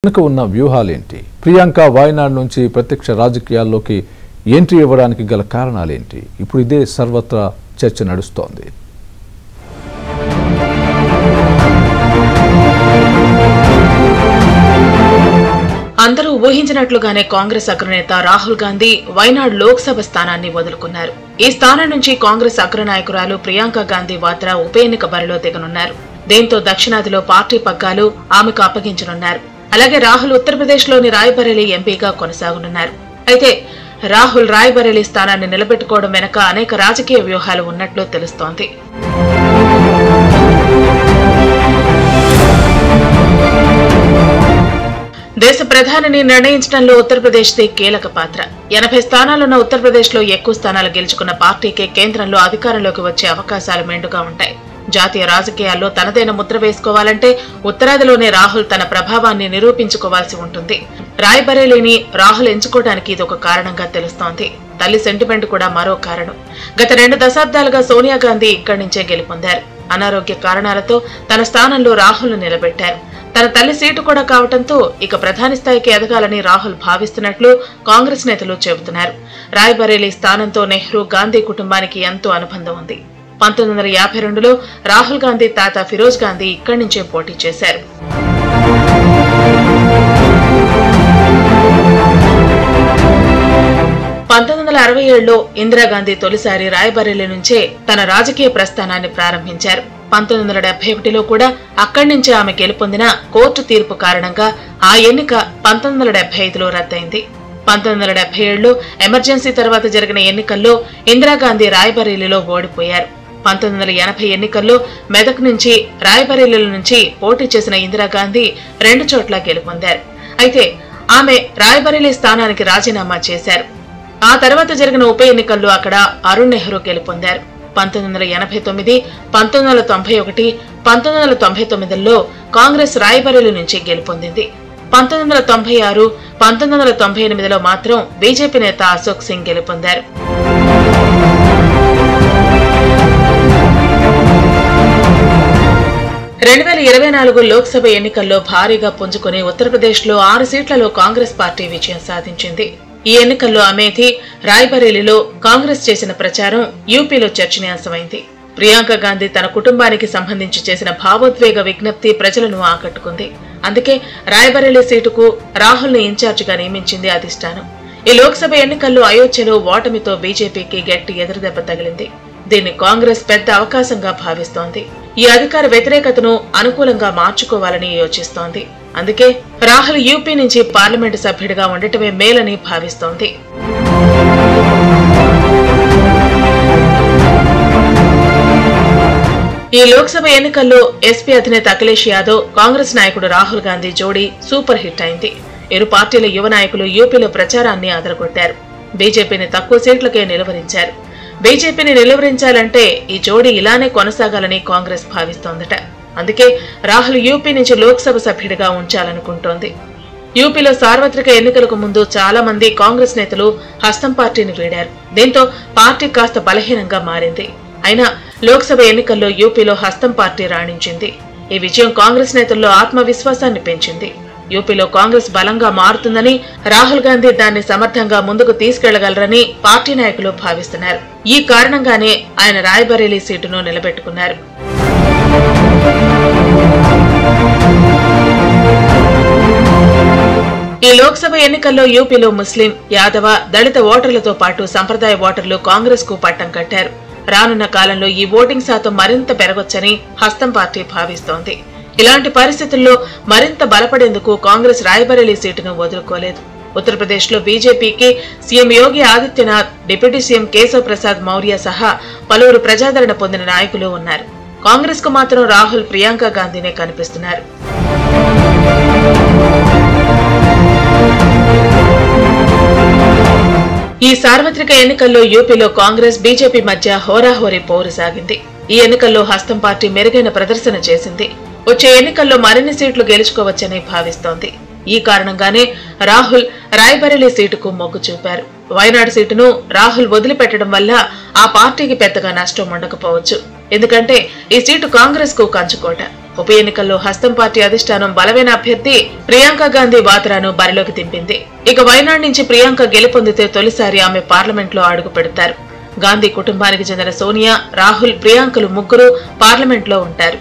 వెనుక ఉన్న వ్యూహాలేంటి? ప్రియాంక వాయనాడ్ నుంచి ప్రత్యక్ష రాజకీయాల్లోకి ఎంట్రీ ఇవ్వడానికి గల కారణాలేంటి? ఇప్పుడు ఇదే సర్వత్రా చర్చ నడుస్తోంది. అందరూ ఊహించినట్లుగానే కాంగ్రెస్ అగ్రనేత రాహుల్ గాంధీ వైనాడ్ లోక్సభ స్థానాన్ని వదులుకున్నారు. ఈ స్థానం నుంచి కాంగ్రెస్ అగ్రనాయకురాలు ప్రియాంక గాంధీ వాద్రా ఉప ఎన్నిక బరిలో దిగనున్నారు. దీంతో దక్షిణాదిలో పార్టీ పగ్గాలు ఆమెకు అప్పగించనున్నారు. అలాగే రాహుల్ ఉత్తరప్రదేశ్లోని రాయ్బరేలీ ఎంపీగా కొనసాగనున్నారు. అయితే రాహుల్ రాయ్బరేలీ స్థానాన్ని నిలబెట్టుకోవడం వెనక అనేక రాజకీయ వ్యూహాలు ఉన్నట్లు తెలుస్తోంది. దేశ ప్రధానిని నిర్ణయించడంలో ఉత్తరప్రదేశ్ది కీలక పాత్ర. 80 స్థానాలున్న ఉత్తరప్రదేశ్లో ఎక్కువ స్థానాలు గెలుచుకున్న పార్టీకే కేంద్రంలో అధికారంలోకి వచ్చే అవకాశాలు మెండుగా ఉంటాయి. జాతీయ రాజకీయాల్లో తనదైన ముద్ర వేసుకోవాలంటే ఉత్తరాదిలోనే రాహుల్ తన ప్రభావాన్ని నిరూపించుకోవాల్సి ఉంటుంది. రాయ్బరేలీని రాహుల్ ఎంచుకోవడానికి ఇదొక కారణంగా తెలుస్తోంది. తల్లి సెంటిమెంట్ కూడా మరో కారణం. గత 2 దశాబ్దాలుగా సోనియా గాంధీ ఇక్కడి నుంచే గెలుపొందారు. అనారోగ్య కారణాలతో తన స్థానంలో రాహుల్ నిలబెట్టారు. తన తల్లి సీటు కూడా కావడంతో ఇక ప్రధాని స్థాయికి ఎదగాలని రాహుల్ భావిస్తున్నట్లు కాంగ్రెస్ నేతలు చెబుతున్నారు. రాయ్బరేలీ స్థానంతో నెహ్రూ గాంధీ కుటుంబానికి ఎంతో అనుబంధం ఉంది. 1952లో రాహుల్ గాంధీ తాత ఫిరోజ్ గాంధీ ఇక్కడి నుంచే పోటీ చేశారు. 1967లో ఇందిరాగాంధీ తొలిసారి రాయ్బరేలీ నుంచే తన రాజకీయ ప్రస్థానాన్ని ప్రారంభించారు. 1971లో కూడా అక్కడి నుంచే ఆమె గెలుపొందిన కోర్టు తీర్పు కారణంగా ఆ ఎన్నిక 1975లో రద్దయింది. 1977లో ఎమర్జెన్సీ తర్వాత జరిగిన ఎన్నికల్లో ఇందిరాగాంధీ రాయ్బరేలీలో ఓడిపోయారు. 1980 ఎన్నికల్లో మెదక్ నుంచి రాయ్బరేలీల నుంచి పోటీ చేసిన ఇందిరాగాంధీ 2 చోట్ల గెలుపొందారు. అయితే ఆమె రాయ్బరేలీ స్థానానికి రాజీనామా చేశారు. ఆ తర్వాత జరిగిన ఉప ఎన్నికల్లో అక్కడ అరుణ్ నెహ్రూ గెలుపొందారు. 1989, 1991, 1999లో కాంగ్రెస్ రాయ్బరేలీ నుంచి గెలుపొందింది. 1996, 1998లో మాత్రం బీజేపీ నేత అశోక్ సింగ్ గెలుపొందారు. 2024 లోక్సభ ఎన్నికల్లో భారీగా పుంజుకుని ఉత్తరప్రదేశ్లో 6 సీట్లలో కాంగ్రెస్ పార్టీ విజయం సాధించింది. ఈ ఎన్నికల్లో అమేథీ, రాయ్బరేలీలో కాంగ్రెస్ చేసిన ప్రచారం యూపీలో చర్చనీయాంశమైంది. ప్రియాంక గాంధీ తన కుటుంబానికి సంబంధించి చేసిన భావోద్వేగ విజ్ఞప్తి ప్రజలను ఆకట్టుకుంది. అందుకే రాయ్బరేలీ సీటుకు రాహుల్ ని ఇన్ఛార్జిగా నియమించింది అధిష్టానం. ఈ లోక్సభ ఎన్నికల్లో అయోధ్యలో ఓటమితో బీజేపీకి గట్టి ఎదురుదెబ్బ తగిలింది. దీన్ని కాంగ్రెస్ పెద్ద అవకాశంగా భావిస్తోంది. ఈ అధికార వ్యతిరేకతను అనుకూలంగా మార్చుకోవాలని యోచిస్తోంది. అందుకే రాహుల్ యూపీ నుంచి పార్లమెంటు సభ్యుడిగా ఉండటమే మేలని భావిస్తోంది. ఈ లోక్సభ ఎన్నికల్లో ఎస్పీ అధినేత అఖిలేష్ యాదవ్, కాంగ్రెస్ నాయకుడు రాహుల్ గాంధీ జోడీ సూపర్ హిట్ అయింది. ఇరు పార్టీల యువ నాయకులు యూపీలో ప్రచారాన్ని అదరగొట్టారు. బీజేపీని తక్కువ సీట్లకే నిలువరించారు. బీజేపీని నిలువరించాలంటే ఈ జోడీ ఇలానే కొనసాగాలని కాంగ్రెస్ భావిస్తోందట. అందుకే రాహుల్ యూపీ నుంచి లోక్సభ సభ్యుడిగా ఉంచాలనుకుంటోంది. యూపీలో సార్వత్రిక ఎన్నికలకు ముందు చాలా మంది కాంగ్రెస్ నేతలు హస్తం పార్టీని వీడారు. దీంతో పార్టీ కాస్త బలహీనంగా మారింది. అయినా లోక్సభ ఎన్నికల్లో యూపీలో హస్తం పార్టీ రాణించింది. ఈ విజయం కాంగ్రెస్ నేతల్లో ఆత్మవిశ్వాసాన్ని పెంచింది. యూపీలో కాంగ్రెస్ బలంగా మారుతుందని, రాహుల్ గాంధీ దాన్ని సమర్థంగా ముందుకు తీసుకెళ్లగలరని పార్టీ నాయకులు భావిస్తున్నారు. ఈ కారణంగానే ఆయన రాయ్బరేలీ సీటును నిలబెట్టుకున్నారు. ఈ లోక్సభ ఎన్నికల్లో యూపీలో ముస్లిం, యాదవ, దళిత ఓటర్లతో పాటు సంప్రదాయ ఓటర్లు కాంగ్రెస్ కు పట్టం కట్టారు. రానున్న కాలంలో ఈ ఓటింగ్ శాతం మరింత పెరగొచ్చని హస్తం పార్టీ భావిస్తోంది. ఇలాంటి పరిస్థితుల్లో మరింత బలపడేందుకు కాంగ్రెస్ రాయ్బరేలీ సీటును వదులుకోలేదు. ఉత్తరప్రదేశ్లో బీజేపీకి CM Yogi Adityanath, deputy CM Keshav Prasad Maurya సహా పలువురు ప్రజాదరణ పొందిన నాయకులు ఉన్నారు. కాంగ్రెస్ కు మాత్రం రాహుల్, ప్రియాంక గాంధీనే కనిపిస్తున్నారు. ఈ సార్వత్రిక ఎన్నికల్లో యూపీలో కాంగ్రెస్, బీజేపీ మధ్య హోరాహోరీ పోరు సాగింది. ఈ ఎన్నికల్లో హస్తం పార్టీ మెరుగైన ప్రదర్శన చేసింది. వచ్చే ఎన్నికల్లో మరిన్ని సీట్లు గెలుచుకోవచ్చని భావిస్తోంది. ఈ కారణంగానే రాహుల్ రాయ్బరేలీ సీటుకు మొగ్గు చూపారు. వైనాడ్ సీటును రాహుల్ వదిలిపెట్టడం వల్ల ఆ పార్టీకి పెద్దగా నష్టం ఉండకపోవచ్చు. ఎందుకంటే ఈ సీటు కాంగ్రెస్ కు కంచుకోట. ఉప ఎన్నికల్లో హస్తం పార్టీ అధిష్టానం బలమైన అభ్యర్థి ప్రియాంక గాంధీ వాద్రాను బరిలోకి దింపింది. ఇక వైనాడ్ నుంచి ప్రియాంక గెలుపొందితే తొలిసారి ఆమె పార్లమెంట్లో అడుగు పెడతారు. గాంధీ కుటుంబానికి చెందిన సోనియా, రాహుల్, ప్రియాంకలు ముగ్గురు పార్లమెంట్లో ఉంటారు.